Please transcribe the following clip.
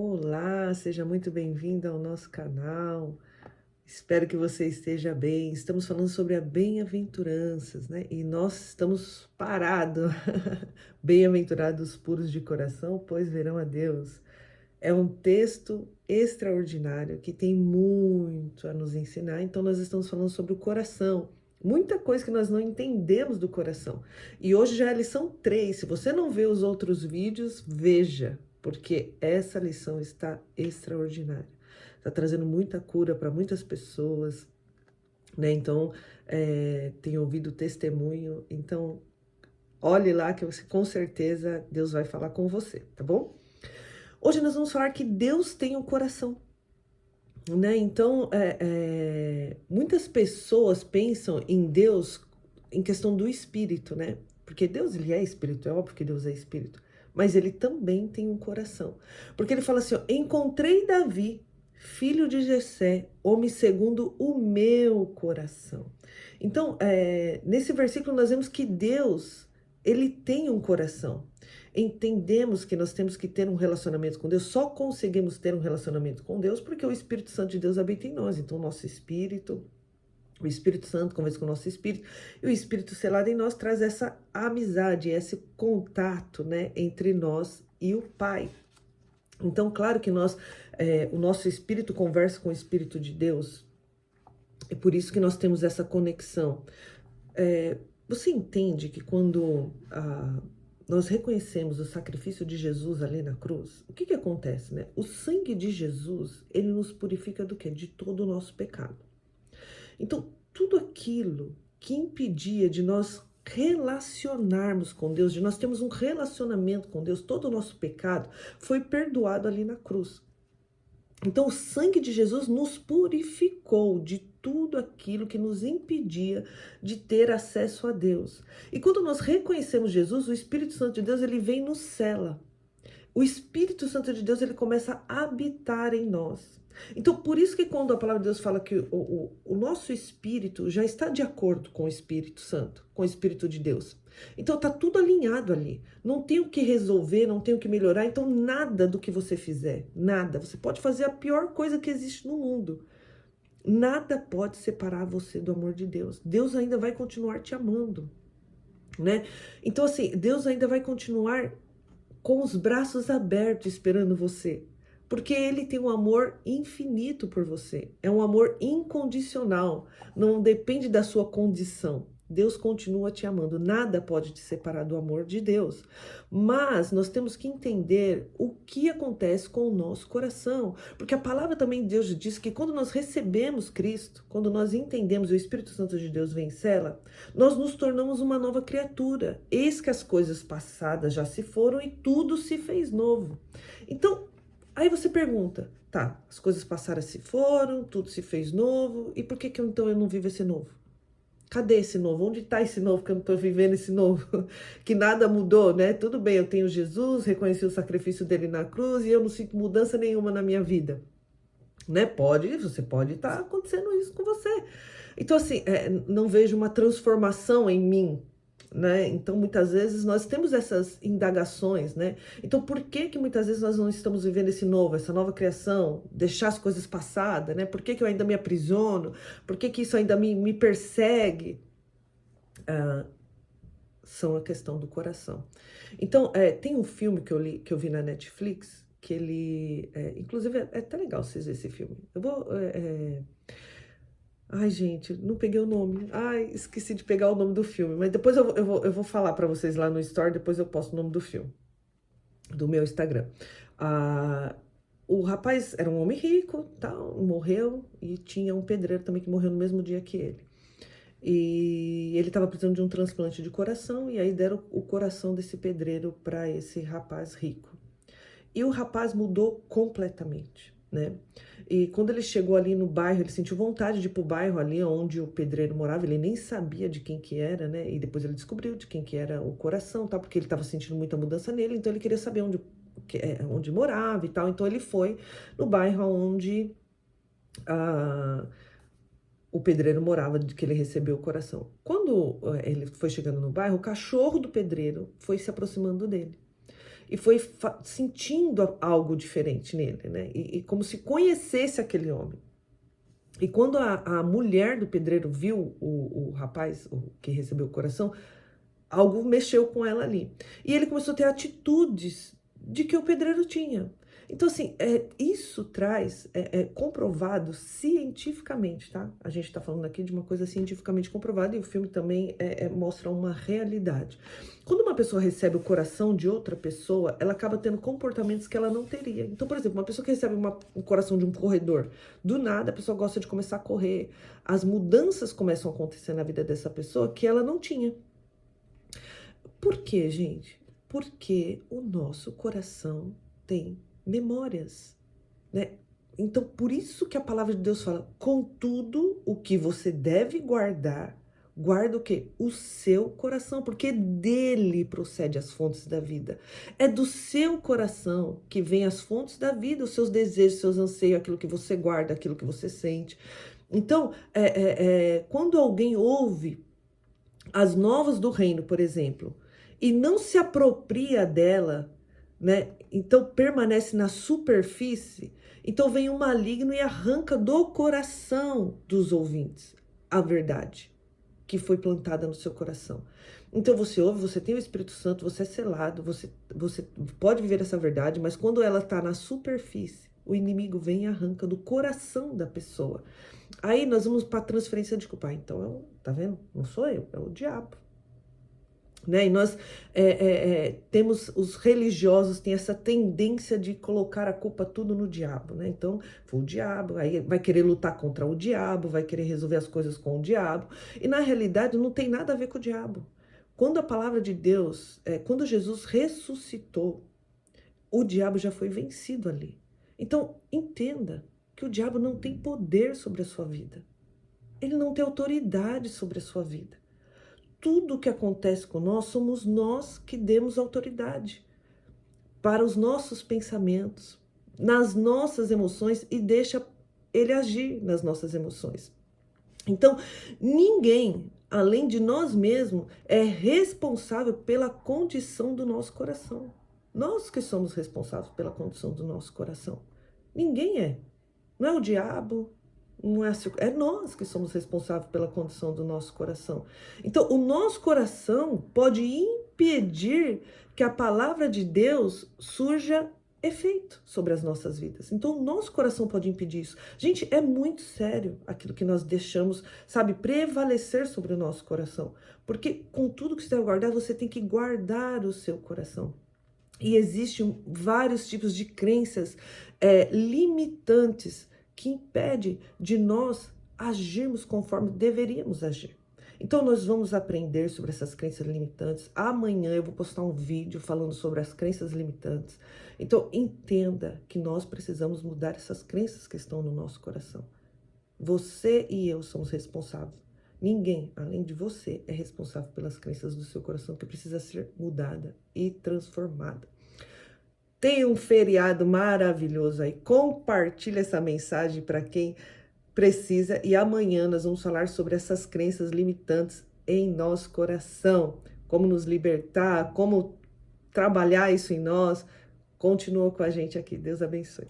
Olá, seja muito bem-vindo ao nosso canal. Espero que você esteja bem. Estamos falando sobre a bem-aventuranças, né? E nós estamos parados. Bem-aventurados puros de coração, pois verão a Deus. É um texto extraordinário que tem muito a nos ensinar. Então, nós estamos falando sobre o coração. Muita coisa que nós não entendemos do coração. E hoje já é a lição 3. Se você não vê os outros vídeos, veja, porque essa lição está extraordinária. Está trazendo muita cura para muitas pessoas, né? Então, tenho ouvido testemunho. Então, olhe lá que você, com certeza Deus vai falar com você, tá bom? Hoje nós vamos falar que Deus tem um coração, né? Então, muitas pessoas pensam em Deus em questão do espírito, né? Porque Deus, ele é espírito, é óbvio que Deus é espírito, mas ele também tem um coração. Porque ele fala assim, ó, encontrei Davi, filho de Jessé, homem segundo o meu coração. Então, nesse versículo nós vemos que Deus, ele tem um coração. Entendemos que nós temos que ter um relacionamento com Deus, só conseguimos ter um relacionamento com Deus porque o Espírito Santo de Deus habita em nós. Então, o Espírito Santo conversa com o nosso espírito, e o Espírito selado em nós traz essa amizade, esse contato, né, entre nós e o Pai. Então, claro que o nosso espírito conversa com o Espírito de Deus, é por isso que nós temos essa conexão. Você entende que quando nós reconhecemos o sacrifício de Jesus ali na cruz, o que acontece, né? O sangue de Jesus, ele nos purifica do quê? De todo o nosso pecado. Então, tudo aquilo que impedia de nós relacionarmos com Deus, de nós termos um relacionamento com Deus, todo o nosso pecado foi perdoado ali na cruz. Então, o sangue de Jesus nos purificou de tudo aquilo que nos impedia de ter acesso a Deus. E quando nós reconhecemos Jesus, o Espírito Santo de Deus, ele vem e nos cela. O Espírito Santo de Deus, ele começa a habitar em nós. Então, por isso que quando a palavra de Deus fala que o nosso espírito já está de acordo com o Espírito Santo, com o Espírito de Deus. Então, tá tudo alinhado ali. Não tem o que resolver, não tem o que melhorar. Então, nada do que você fizer, nada. Você pode fazer a pior coisa que existe no mundo. Nada pode separar você do amor de Deus. Deus ainda vai continuar te amando, né? Então, assim, Deus ainda vai continuar com os braços abertos esperando você. Porque ele tem um amor infinito por você. É um amor incondicional. Não depende da sua condição. Deus continua te amando. Nada pode te separar do amor de Deus. Mas nós temos que entender o que acontece com o nosso coração. Porque a palavra também de Deus diz que quando nós recebemos Cristo, quando nós entendemos o Espírito Santo de Deus vem em cela, nós nos tornamos uma nova criatura. Eis que as coisas passadas já se foram e tudo se fez novo. Então, aí você pergunta, tá, as coisas passaram se foram, tudo se fez novo, e por que então eu não vivo esse novo? Cadê esse novo? Onde está esse novo que eu não estou vivendo esse novo? Que nada mudou, né? Tudo bem, eu tenho Jesus, reconheci o sacrifício dele na cruz e eu não sinto mudança nenhuma na minha vida. Né? Você pode estar acontecendo isso com você. Então, assim, não vejo uma transformação em mim, né? Então, muitas vezes nós temos essas indagações, né? Então, por que muitas vezes nós não estamos vivendo essa nova criação, deixar as coisas passadas, né? Por que eu ainda me aprisiono? Por que isso ainda me persegue? São a questão do coração. Então, tem um filme que eu vi na Netflix, que ele, inclusive, é até legal vocês verem esse filme. Eu vou... Ai, gente, não peguei o nome. Ai, esqueci de pegar o nome do filme. Mas depois eu vou falar para vocês lá no Story, depois eu posto o nome do filme, do meu Instagram. O rapaz era um homem rico, tal, morreu, e tinha um pedreiro também que morreu no mesmo dia que ele. E ele estava precisando de um transplante de coração, e aí deram o coração desse pedreiro para esse rapaz rico. E o rapaz mudou completamente, né? E quando ele chegou ali no bairro, ele sentiu vontade de ir pro bairro ali onde o pedreiro morava, ele nem sabia de quem que era, né? E depois ele descobriu de quem que era o coração, tá? Porque ele estava sentindo muita mudança nele, então ele queria saber onde morava e tal. Então ele foi no bairro onde o pedreiro morava, de que ele recebeu o coração. Quando ele foi chegando no bairro, o cachorro do pedreiro foi se aproximando dele. e foi sentindo algo diferente nele, né? E como se conhecesse aquele homem. E quando a mulher do pedreiro viu o rapaz, o que recebeu o coração, algo mexeu com ela ali. E ele começou a ter atitudes de que o pedreiro tinha. Então, assim, isso traz, comprovado cientificamente, tá? A gente está falando aqui de uma coisa cientificamente comprovada e o filme também mostra uma realidade. Quando uma pessoa recebe o coração de outra pessoa, ela acaba tendo comportamentos que ela não teria. Então, por exemplo, uma pessoa que recebe o coração de um corredor, do nada a pessoa gosta de começar a correr. As mudanças começam a acontecer na vida dessa pessoa que ela não tinha. Por quê, gente? Porque o nosso coração tem memórias, né? Então, por isso que a palavra de Deus fala, contudo, o que você deve guardar, guarda o quê? O seu coração, porque dele procede as fontes da vida. É do seu coração que vem as fontes da vida, os seus desejos, os seus anseios, aquilo que você guarda, aquilo que você sente. Então, quando alguém ouve as novas do reino, por exemplo, e não se apropria dela, né? Então permanece na superfície, então vem o maligno e arranca do coração dos ouvintes a verdade que foi plantada no seu coração. Então você ouve, você tem o Espírito Santo, você é selado, você pode viver essa verdade, mas quando ela está na superfície, o inimigo vem e arranca do coração da pessoa. Aí nós vamos para a transferência de culpa. Então, tá vendo? Não sou eu, é o diabo. Né? E nós temos, os religiosos têm essa tendência de colocar a culpa tudo no diabo, né? Então, foi o diabo, aí vai querer lutar contra o diabo, vai querer resolver as coisas com o diabo, e na realidade não tem nada a ver com o diabo. Quando a palavra de Deus, quando Jesus ressuscitou, o diabo já foi vencido ali. Então, entenda que o diabo não tem poder sobre a sua vida. Ele não tem autoridade sobre a sua vida. Tudo o que acontece com nós, somos nós que demos autoridade para os nossos pensamentos, nas nossas emoções e deixa ele agir nas nossas emoções. Então, ninguém, além de nós mesmos, é responsável pela condição do nosso coração. Nós que somos responsáveis pela condição do nosso coração. Ninguém é. Não é o diabo, não é nós que somos responsáveis pela condição do nosso coração. Então, o nosso coração pode impedir que a palavra de Deus surja efeito sobre as nossas vidas. Então, o nosso coração pode impedir isso. Gente, é muito sério aquilo que nós deixamos, sabe, prevalecer sobre o nosso coração. Porque com tudo que você deve guardar, você tem que guardar o seu coração. E existem vários tipos de crenças limitantes que impede de nós agirmos conforme deveríamos agir. Então, nós vamos aprender sobre essas crenças limitantes. Amanhã eu vou postar um vídeo falando sobre as crenças limitantes. Então, entenda que nós precisamos mudar essas crenças que estão no nosso coração. Você e eu somos responsáveis. Ninguém, além de você, é responsável pelas crenças do seu coração, que precisa ser mudada e transformada. Tenha um feriado maravilhoso aí. Compartilhe essa mensagem para quem precisa. E amanhã nós vamos falar sobre essas crenças limitantes em nosso coração. Como nos libertar, como trabalhar isso em nós. Continua com a gente aqui. Deus abençoe.